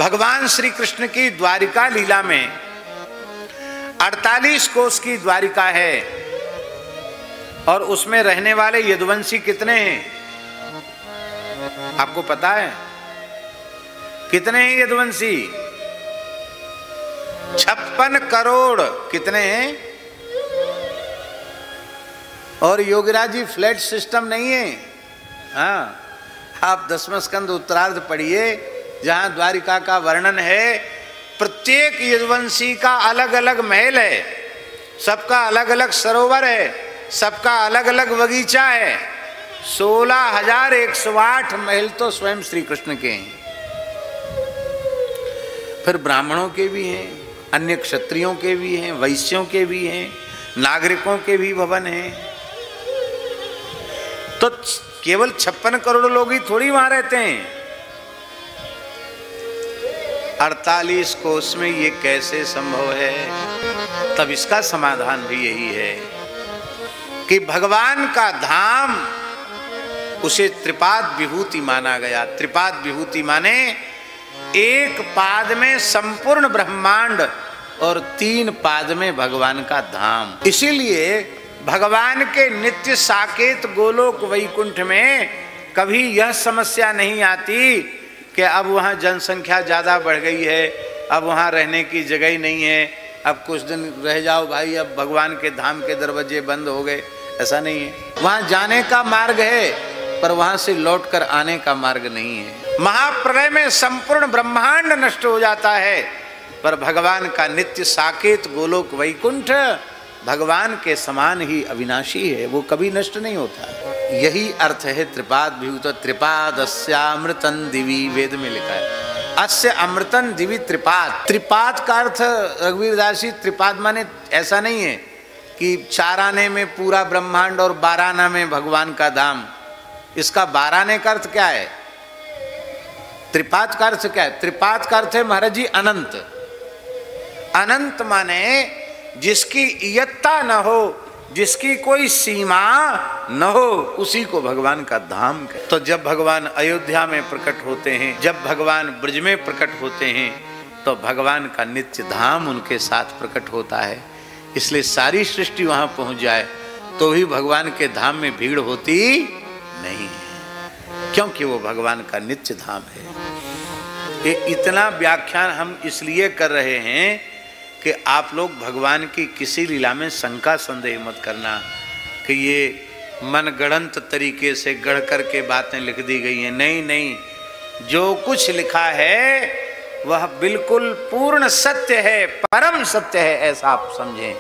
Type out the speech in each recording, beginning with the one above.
भगवान श्री कृष्ण की द्वारिका लीला में 48 कोस की द्वारिका है और उसमें रहने वाले यदुवंशी कितने हैं आपको पता है? कितने हैं यदुवंशी? 56 करोड़। कितने हैं? और योगीराज जी फ्लैट सिस्टम नहीं है। हाँ, आप 10वां स्कंद उत्तरार्ध पढ़िए, जहां द्वारिका का वर्णन है। प्रत्येक यदुवंशी का अलग अलग महल है, सबका अलग अलग सरोवर है, सबका अलग अलग बगीचा है। 16,108 महल तो स्वयं श्री कृष्ण के हैं। फिर ब्राह्मणों के भी हैं, अन्य क्षत्रियों के भी हैं, वैश्यों के भी हैं, नागरिकों के भी भवन हैं। तो केवल 56 करोड़ लोग ही थोड़ी वहां रहते हैं। 48 कोस में ये कैसे संभव है? तब इसका समाधान भी यही है कि भगवान का धाम उसे त्रिपाद विभूति माना गया। त्रिपाद विभूति माने एक पाद में संपूर्ण ब्रह्मांड और 3 पाद में भगवान का धाम। इसीलिए भगवान के नित्य साकेत गोलोक वैकुंठ में कभी यह समस्या नहीं आती कि अब वहाँ जनसंख्या ज़्यादा बढ़ गई है, अब वहाँ रहने की जगह ही नहीं है, अब कुछ दिन रह जाओ भाई, अब भगवान के धाम के दरवाजे बंद हो गए। ऐसा नहीं है। वहाँ जाने का मार्ग है, पर वहाँ से लौट कर आने का मार्ग नहीं है। महाप्रलय में संपूर्ण ब्रह्मांड नष्ट हो जाता है, पर भगवान का नित्य साकेत गोलोक वैकुंठ भगवान के समान ही अविनाशी है, वो कभी नष्ट नहीं होता। यही अर्थ है त्रिपाद विभूत। त्रिपादस्यामृतं दिवि, वेद में लिखा है, अस्य अमृतन दिवि त्रिपाद। त्रिपाद का अर्थ रघुवीर दास जी, त्रिपाद माने ऐसा नहीं है कि 4 आने में पूरा ब्रह्मांड और 12 आना में भगवान का धाम। इसका 12 आने का अर्थ क्या है? त्रिपाद का अर्थ क्या है? त्रिपाद का अर्थ है महाराज जी अनंत। अनंत माने जिसकी इयत्ता न हो, जिसकी कोई सीमा न हो, उसी को भगवान का धाम कहते। तो जब भगवान अयोध्या में प्रकट होते हैं, जब भगवान ब्रज में प्रकट होते हैं, तो भगवान का नित्य धाम उनके साथ प्रकट होता है। इसलिए सारी सृष्टि वहां पहुंच जाए तो भी भगवान के धाम में भीड़ होती नहीं है, क्योंकि वो भगवान का नित्य धाम है। ये इतना व्याख्यान हम इसलिए कर रहे हैं कि आप लोग भगवान की किसी लीला में शंका संदेह मत करना कि ये मनगढ़ंत तरीके से गढ़ करके बातें लिख दी गई हैं। नहीं नहीं, जो कुछ लिखा है वह बिल्कुल पूर्ण सत्य है, परम सत्य है, ऐसा आप समझें।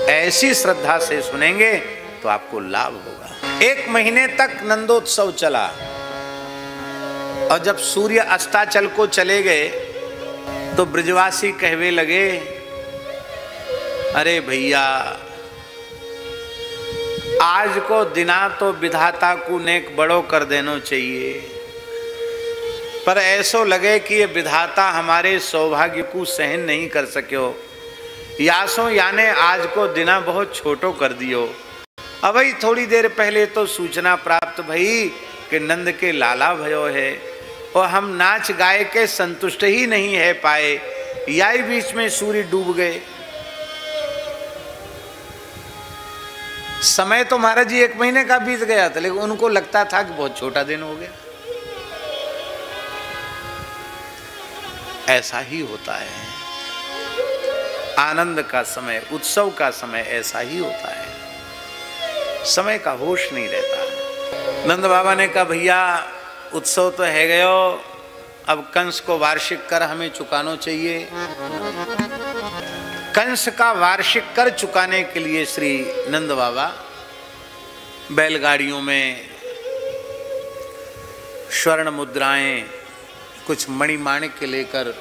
ऐसी श्रद्धा से सुनेंगे तो आपको लाभ होगा। 1 महीने तक नंदोत्सव चला और जब सूर्य अस्ताचल को चले गए तो ब्रजवासी कहवे लगे, अरे भैया, आज को दिना तो विधाता को नेक बड़ो कर देना चाहिए, पर ऐसो लगे कि ये विधाता हमारे सौभाग्य को सहन नहीं कर सक्यो। यासो याने आज को दिना बहुत छोटो कर दियो। अब ही थोड़ी देर पहले तो सूचना प्राप्त भई कि नंद के लाला भयो है और हम नाच गाए के संतुष्ट ही नहीं है पाए, यही बीच में सूर्य डूब गए। समय तो महाराज जी 1 महीने का बीत गया था, लेकिन उनको लगता था कि बहुत छोटा दिन हो गया। ऐसा ही होता है, आनंद का समय, उत्सव का समय ऐसा ही होता है, समय का होश नहीं रहता। नंद बाबा ने कहा, भैया उत्सव तो है गयो, अब कंस को वार्षिक कर हमें चुकाना चाहिए। कंस का वार्षिक कर चुकाने के लिए श्री नंद बाबा बैलगाड़ियों में स्वर्ण मुद्राएं, कुछ मणिमाणिक के लेकर,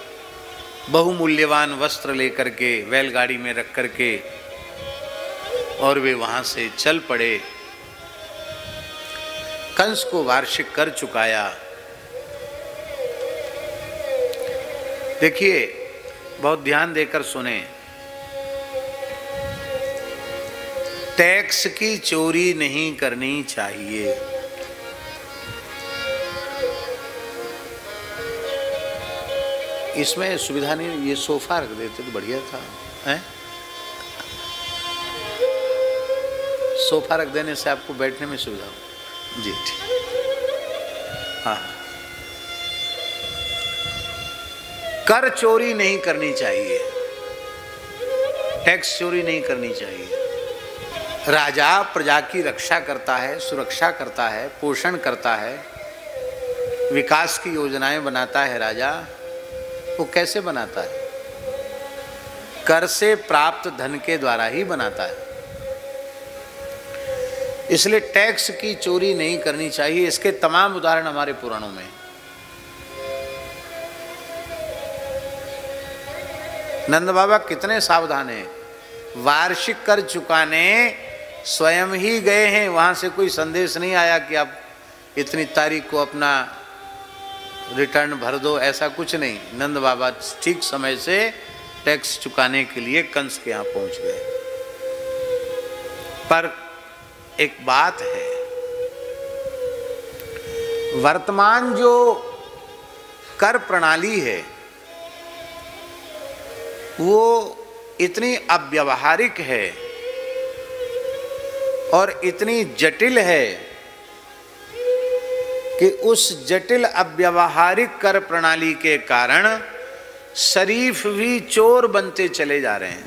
बहुमूल्यवान वस्त्र लेकर के बैलगाड़ी में रख करके और वे वहां से चल पड़े। कंस को वार्षिक कर चुकाया। देखिए, बहुत ध्यान देकर सुने। टैक्स की चोरी नहीं करनी चाहिए। इसमें सुविधा नहीं, ये सोफा रख देते तो बढ़िया था, हैं? सोफा रख देने से आपको बैठने में सुविधा हो। जी ठीक। हाँ, कर चोरी नहीं करनी चाहिए, टैक्स चोरी नहीं करनी चाहिए। राजा प्रजा की रक्षा करता है, सुरक्षा करता है, पोषण करता है, विकास की योजनाएं बनाता है। राजा वो कैसे बनाता है? कर से प्राप्त धन के द्वारा ही बनाता है। इसलिए टैक्स की चोरी नहीं करनी चाहिए। इसके तमाम उदाहरण हमारे पुराणों में। नंद बाबा कितने सावधान हैं, वार्षिक कर चुकाने स्वयं ही गए हैं, वहां से कोई संदेश नहीं आया कि आप इतनी तारीख को अपना रिटर्न भर दो, ऐसा कुछ नहीं। नंद बाबा ठीक समय से टैक्स चुकाने के लिए कंस के यहां पहुंच गए। पर एक बात है, वर्तमान जो कर प्रणाली है वो इतनी अव्यावहारिक है और इतनी जटिल है कि उस जटिल अव्यावहारिक कर प्रणाली के कारण शरीफ भी चोर बनते चले जा रहे हैं।